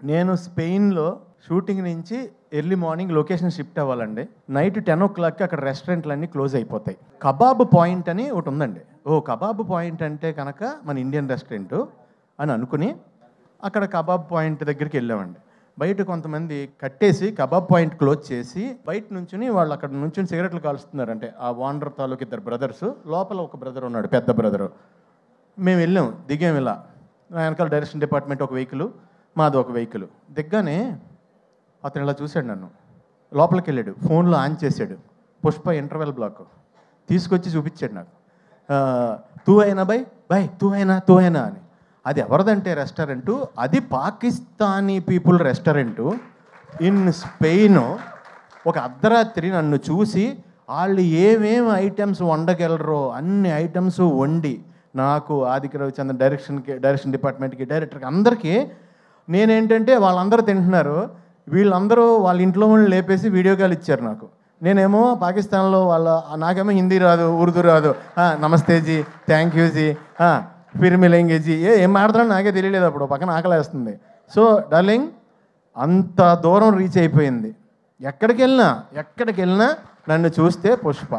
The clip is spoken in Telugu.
నేను స్పెయిన్లో షూటింగ్ నుంచి ఎర్లీ మార్నింగ్ లొకేషన్ షిఫ్ట్ అవ్వాలండి. నైట్ 10 o'clockకి అక్కడ రెస్టారెంట్లన్నీ క్లోజ్ అయిపోతాయి. కబాబ్ పాయింట్ అని ఒకటి ఉందండి. కబాబ్ పాయింట్ అంటే కనుక మన ఇండియన్ రెస్టారెంట్ అని అనుకుని అక్కడ కబాబ్ పాయింట్ దగ్గరికి వెళ్ళామండి. బయట కొంతమంది కట్టేసి కబాబ్ పాయింట్ క్లోజ్ చేసి బయట నుంచుని వాళ్ళు అక్కడ నుంచి సిగరెట్లు కాలుస్తున్నారంటే ఆ ఓనర్ తాలూకు 2 brothers, లోపల ఒక బ్రదర్ ఉన్నాడు, పెద్ద బ్రదరు. మేము వెళ్ళాం, దిగాం. ఇలా వెనకాల డైరెక్షన్ డిపార్ట్మెంట్ ఒక వెహికల్, మాది ఒక వెహికల్. దిగ్గానే అతను ఇలా చూశాడు నన్ను, లోపలికి వెళ్ళాడు, ఫోన్లో ఆన్ చేశాడు, పుష్ప ఇంటర్వెల్ బ్లాక్ తీసుకొచ్చి చూపించాడు నాకు. తూ అయినా బై తూ అయినా అని. అది ఎవరిదంటే రెస్టారెంటు, అది Pakistani people restaurant in Spain. ఒక అర్ధరాత్రి నన్ను చూసి వాళ్ళు ఏమేమి ఐటమ్స్ వండగలరో అన్ని ఐటమ్స్ వండి నాకు, ఆదిత్య రవిచంద్రన్ డైరెక్షన్ డిపార్ట్మెంట్కి, డైరెక్టర్కి, అందరికీ నేనేంటంటే వాళ్ళందరూ తింటున్నారు, వీళ్ళందరూ వాళ్ళ ఇంట్లో వాళ్ళు లేపేసి వీడియో కాల్ ఇచ్చారు నాకు. నేనేమో పాకిస్తాన్లో నాకేమో హిందీ రాదు, ఉర్దూ రాదు. నమస్తే G, thank you G, Phir మిలేంగే G, ఏం మాట్లాడుతున్నా నాకే తెలియలేదు. అప్పుడు పక్కన ఆకలేస్తుంది. సో డార్లింగ్, అంత దూరం రీచ్ అయిపోయింది. ఎక్కడికి వెళ్ళినా నన్ను చూస్తే పుష్ప.